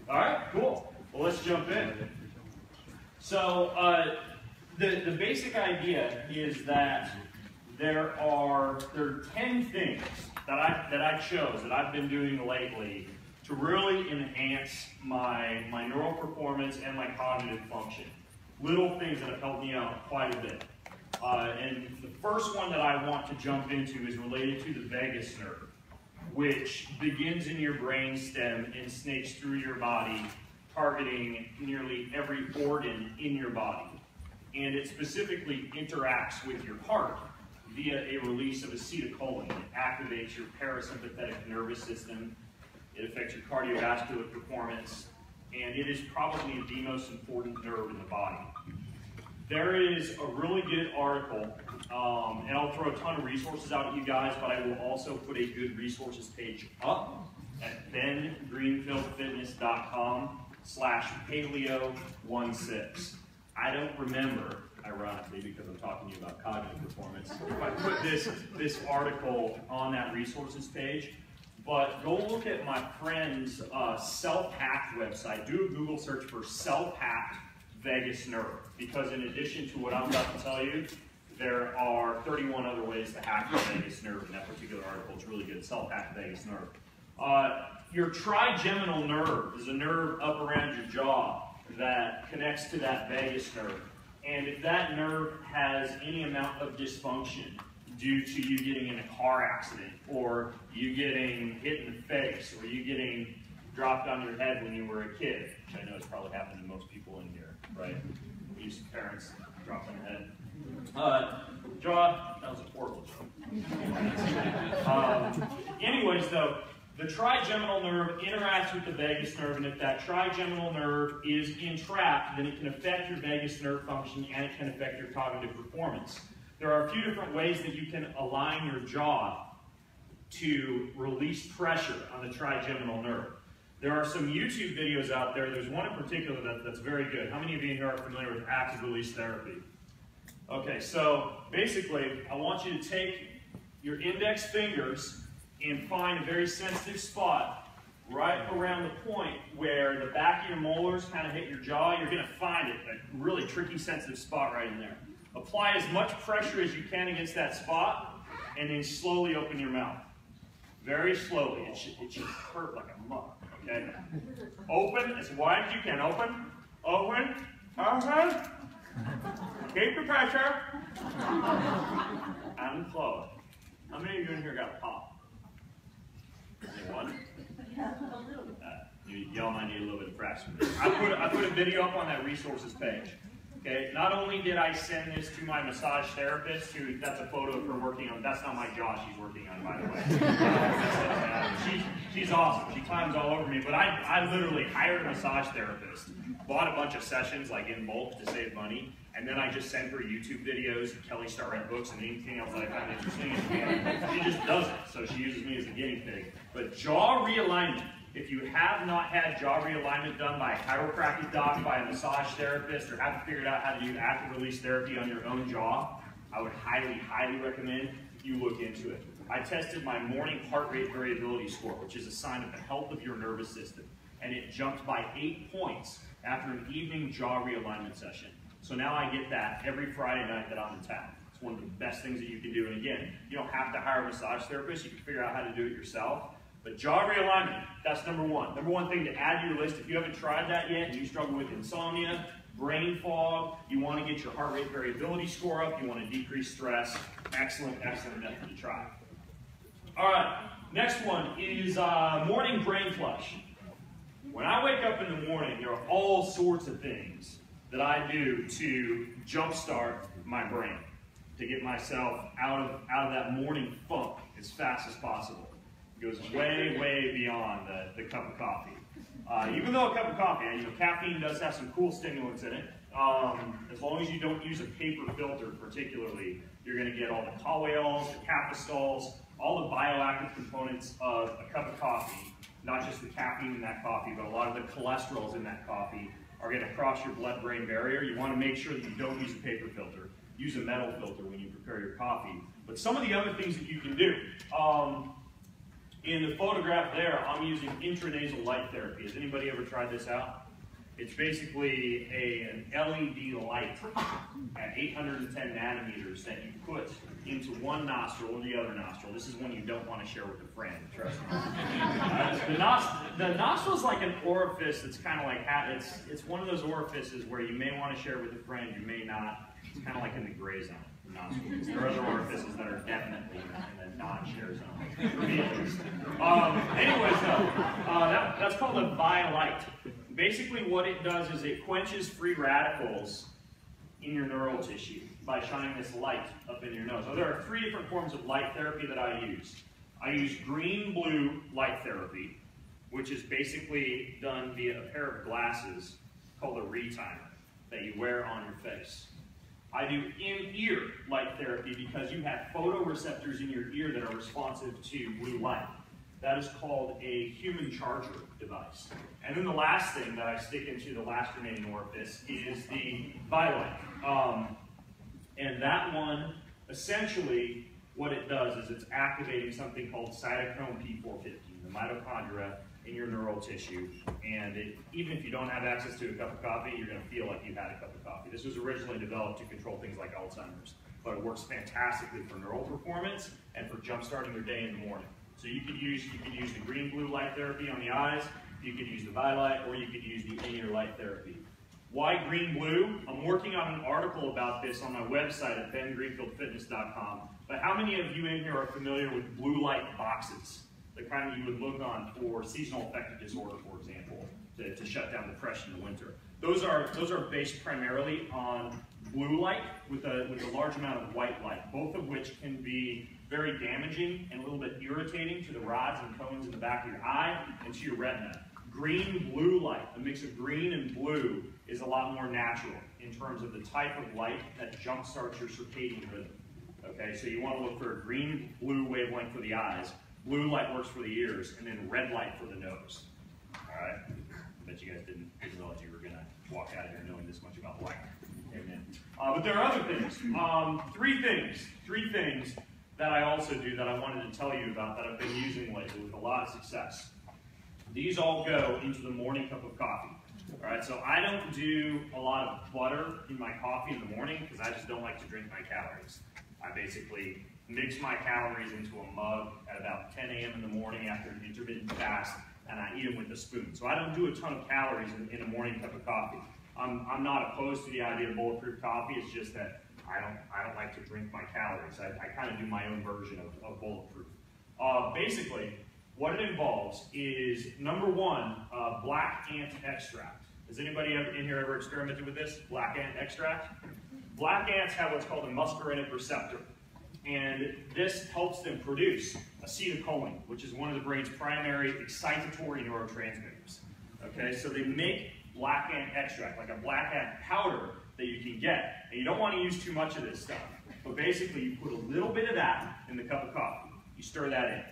All right, cool. Well, let's jump in. So the basic idea is that there are 10 things that I chose that I've been doing lately to really enhance my neural performance and my cognitive function. Little things that have helped me out quite a bit. And the first one that I want to jump into is related to the vagus nerve, which begins in your brain stem and snakes through your body, targeting nearly every organ in your body. And it specifically interacts with your heart via a release of acetylcholine. It activates your parasympathetic nervous system. It affects your cardiovascular performance, and it is probably the most important nerve in the body. There is a really good article, and I'll throw a ton of resources out at you guys, but I will also put a good resources page up at bengreenfieldfitness.com/paleo16. I don't remember, ironically, because I'm talking to you about cognitive performance, if I put this article on that resources page, but go look at my friend's self-hacked website. Do a Google search for self-hacked vagus nerve, because in addition to what I'm about to tell you, there are 31 other ways to hack the vagus nerve in that particular article. It's really good. Self-hacked vagus nerve. Your trigeminal nerve is a nerve up around your jaw that connects to that vagus nerve. And if that nerve has any amount of dysfunction due to you getting in a car accident, or you getting hit in the face, or you getting dropped on your head when you were a kid, which I know has probably happened to most people in here, right? We used to parents drop on the head. Jaw, that was a horrible joke. Anyways, though, the trigeminal nerve interacts with the vagus nerve, and if that trigeminal nerve is entrapped, then it can affect your vagus nerve function and it can affect your cognitive performance. There are a few different ways that you can align your jaw to release pressure on the trigeminal nerve. There are some YouTube videos out there. There's one in particular that's very good. How many of you here are familiar with active release therapy? Okay, so basically, I want you to take your index fingers and find a very sensitive spot right around the point where the back of your molars kind of hit your jaw. You're going to find it, a really tricky, sensitive spot right in there. Apply as much pressure as you can against that spot, and then slowly open your mouth. Very slowly. It should hurt like a mug, okay? Open as wide as you can. Open, open, open. Keep the pressure. And close. How many of you in here got a pop? Anyone? Y'all might need a little bit of practice. I put a video up on that resources page. Okay. Not only did I send this to my massage therapist, that's a photo of her working on. That's not my jaw she's working on, by the way. She's awesome. She climbs all over me. But I literally hired a massage therapist, bought a bunch of sessions like in bulk to save money, and then I just sent her YouTube videos, Kelly Starrett books, and anything else that I found interesting. And she just does it. So she uses me as a guinea pig. But jaw realignment. If you have not had jaw realignment done by a chiropractic doc, by a massage therapist, or haven't figured out how to do active release therapy on your own jaw, I would highly, highly recommend you look into it. I tested my morning heart rate variability score, which is a sign of the health of your nervous system, and it jumped by 8 points after an evening jaw realignment session. So now I get that every Friday night that I'm in town. It's one of the best things that you can do. And again, you don't have to hire a massage therapist. You can figure out how to do it yourself. But jaw realignment, that's number one. Number one thing to add to your list, if you haven't tried that yet and you struggle with insomnia, brain fog, you want to get your heart rate variability score up, you want to decrease stress, excellent, excellent method to try. All right, next one is morning brain flush. When I wake up in the morning, there are all sorts of things that I do to jumpstart my brain, to get myself out of that morning funk as fast as possible. It goes way, way beyond the cup of coffee. Even though a cup of coffee, caffeine does have some cool stimulants in it, as long as you don't use a paper filter particularly, you're going to get all the toluenes, the capistols, all the bioactive components of a cup of coffee, not just the caffeine in that coffee, but a lot of the cholesterols in that coffee are going to cross your blood-brain barrier. You want to make sure that you don't use a paper filter. Use a metal filter when you prepare your coffee. But some of the other things that you can do, In the photograph there, I'm using intranasal light therapy. Has anybody ever tried this out? It's basically an LED light at 810 nanometers that you put into one nostril or the other nostril. This is one you don't want to share with a friend, trust me. The nostril is like an orifice that's kind of like, it's one of those orifices where you may want to share with a friend, you may not. It's kind of like in the gray zone. Nostrils. There are other orifices that are definitely in the non-share zone, for me at least. Anyways, that's called a BioLight. Basically what it does is it quenches free radicals in your neural tissue by shining this light up in your nose. So there are 3 different forms of light therapy that I use. I use green-blue light therapy, which is basically done via a pair of glasses called a retimer that you wear on your face. I do in-ear light therapy because you have photoreceptors in your ear that are responsive to blue light. That is called a human charger device. And then the last thing that I stick into the last remaining orifice is the BioLight. And that one, essentially, what it does is it's activating something called cytochrome P450, the mitochondria in your neural tissue. And even if you don't have access to a cup of coffee, you're going to feel like you've had a cup of coffee. This was originally developed to control things like Alzheimer's, but it works fantastically for neural performance and for jump-starting your day in the morning. So you could use the green-blue light therapy on the eyes, you could use the BioLight, or you could use the in-ear light therapy. Why green-blue? I'm working on an article about this on my website at bengreenfieldfitness.com. But how many of you in here are familiar with blue light boxes? The kind you would look on for seasonal affective disorder, for example, to shut down depression in the winter. Those are based primarily on blue light with a large amount of white light, both of which can be very damaging and a little bit irritating to the rods and cones in the back of your eye and to your retina. Green-blue light, a mix of green and blue, is a lot more natural in terms of the type of light that jumpstarts your circadian rhythm. Okay, so you want to look for a green-blue wavelength for the eyes, blue light works for the ears, and then red light for the nose. All right, I bet you guys didn't realize you were going to walk out of here knowing this much about light. Amen. But there are other things. Three things that I also do that I wanted to tell you about that I've been using lately with a lot of success. These all go into the morning cup of coffee. All right, so I don't do a lot of butter in my coffee in the morning because I just don't like to drink my calories. I basically mix my calories into a mug at about 10 a.m. in the morning after an intermittent fast, and I eat them with a spoon. So I don't do a ton of calories in a morning cup of coffee. I'm not opposed to the idea of bulletproof coffee. It's just that I don't like to drink my calories. I kind of do my own version of bulletproof. Basically, what it involves is, number one, black ant extract. Has anybody in here ever experimented with this? Black ant extract? Black ants have what's called a muscarinic receptor. And this helps them produce acetylcholine, which is one of the brain's primary excitatory neurotransmitters. Okay, so they make black ant extract, like a black ant powder that you can get. And you don't want to use too much of this stuff. But basically, you put a little bit of that in the cup of coffee. You stir that in.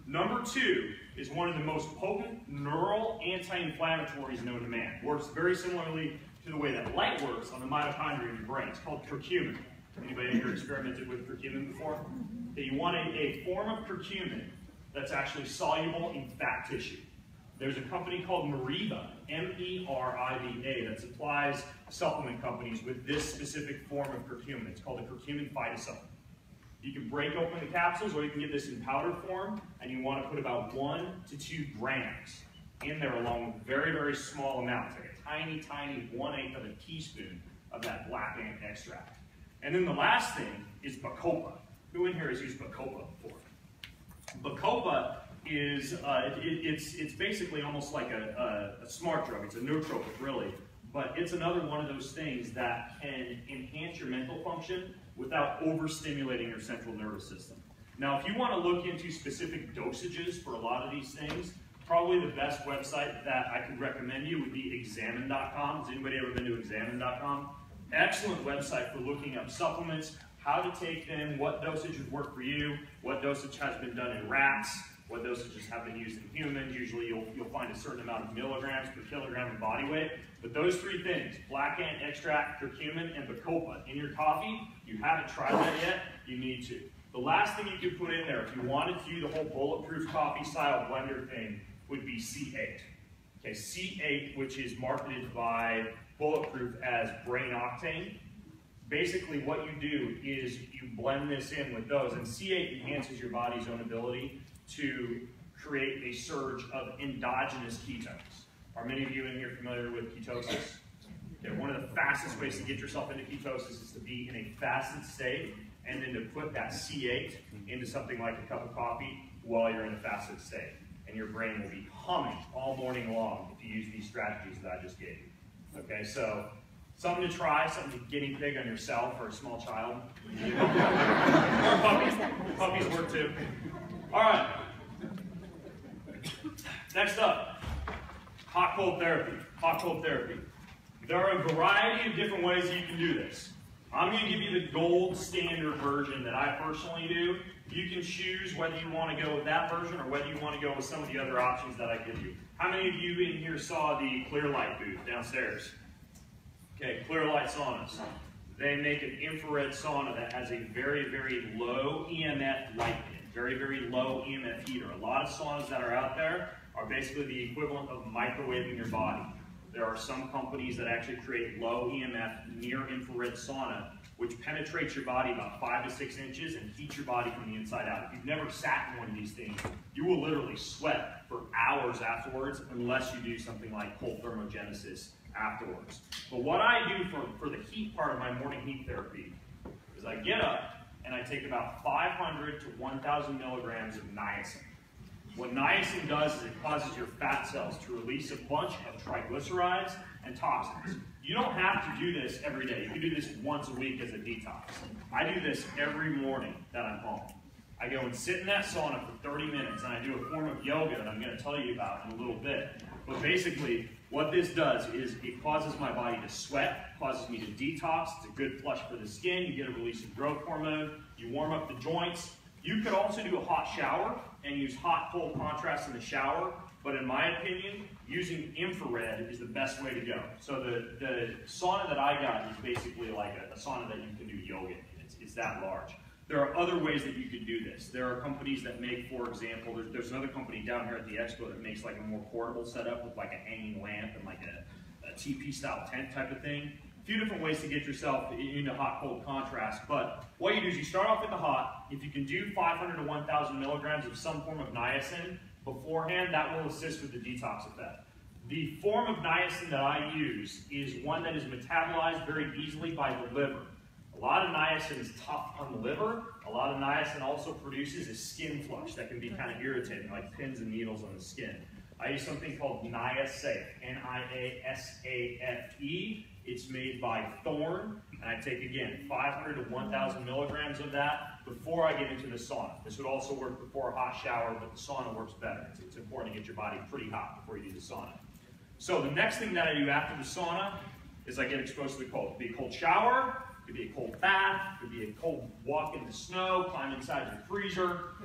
Number two is one of the most potent neural anti-inflammatories known to man. Works very similarly to the way that light works on the mitochondria in your brain. It's called curcumin. Anybody here experimented with curcumin before? Okay, you want a form of curcumin that's actually soluble in fat tissue. There's a company called Meriva, M-E-R-I-V-A, that supplies supplement companies with this specific form of curcumin. It's called a curcumin phytosupplement. You can break open the capsules, or you can get this in powder form, and you want to put about 1 to 2 grams in there along with very, very small amounts, like a tiny, tiny 1/8 of a teaspoon of that black ant extract. And then the last thing is Bacopa. Who in here has used Bacopa before? Bacopa is, it's basically almost like a smart drug. It's a nootropic, really. But it's another one of those things that can enhance your mental function without overstimulating your central nervous system. Now, if you want to look into specific dosages for a lot of these things, probably the best website that I could recommend you would be examine.com. Has anybody ever been to examine.com? Excellent website for looking up supplements, how to take them, what dosage would work for you, what dosage has been done in rats, what dosages have been used in humans. Usually you'll find a certain amount of milligrams per kilogram of body weight. But those three things, black ant extract, curcumin, and Bacopa, in your coffee, you haven't tried that yet, you need to. The last thing you could put in there, if you wanted to do the whole bulletproof coffee style blender thing, would be C8. Okay, C8, which is marketed by Bulletproof as brain octane. Basically what you do is you blend this in with those, and C8 enhances your body's own ability to create a surge of endogenous ketones. Are many of you in here familiar with ketosis? Okay, one of the fastest ways to get yourself into ketosis is to be in a fasted state, and then to put that C8 into something like a cup of coffee while you're in a fasted state. And your brain will be humming all morning long if you use these strategies that I just gave you. Okay, so something to try, something to guinea pig on yourself or a small child. Or puppies. Puppies work too. All right. Next up, hot cold therapy. Hot cold therapy. There are a variety of different ways that you can do this. I'm going to give you the gold standard version that I personally do. You can choose whether you want to go with that version or whether you want to go with some of the other options that I give you. How many of you in here saw the Clear Light booth downstairs? Okay, Clear Light saunas. They make an infrared sauna that has a very, very low EMF light in it. Very, very low EMF heater. A lot of saunas that are out there are basically the equivalent of microwaving your body. There are some companies that actually create low EMF near infrared sauna, which penetrates your body about 5 to 6 inches and heats your body from the inside out. If you've never sat in one of these things, you will literally sweat for hours afterwards unless you do something like cold thermogenesis afterwards. But what I do for the heat part of my morning heat therapy is I get up and I take about 500 to 1,000 milligrams of niacin. What niacin does is it causes your fat cells to release a bunch of triglycerides and toxins. You don't have to do this every day. You can do this once a week as a detox. I do this every morning that I'm home. I go and sit in that sauna for 30 minutes and I do a form of yoga that I'm going to tell you about in a little bit. But basically, what this does is it causes my body to sweat, causes me to detox. It's a good flush for the skin. You get a release of growth hormone. You warm up the joints. You could also do a hot shower and use hot-cold contrast in the shower, but in my opinion, using infrared is the best way to go. So the sauna that I got is basically like a sauna that you can do yoga in. It's that large. There are other ways that you could do this. There are companies that make, for example, there's another company down here at the expo that makes like a more portable setup with like a hanging lamp and like a TP-style tent type of thing. A few different ways to get yourself into hot-cold contrast, but what you do is you start off in the hot. If you can do 500 to 1,000 milligrams of some form of niacin beforehand, that will assist with the detox effect. The form of niacin that I use is one that is metabolized very easily by the liver. A lot of niacin is tough on the liver. A lot of niacin also produces a skin flush that can be kind of irritating, like pins and needles on the skin. I use something called NiaSafe, N-I-A-S-A-F-E. It's made by Thorne, and I take, again, 500 to 1,000 milligrams of that before I get into the sauna. This would also work before a hot shower, but the sauna works better. It's important to get your body pretty hot before you do the sauna. So the next thing that I do after the sauna is I get exposed to the cold. It could be a cold shower, it could be a cold bath, it could be a cold walk in the snow, climb inside your freezer.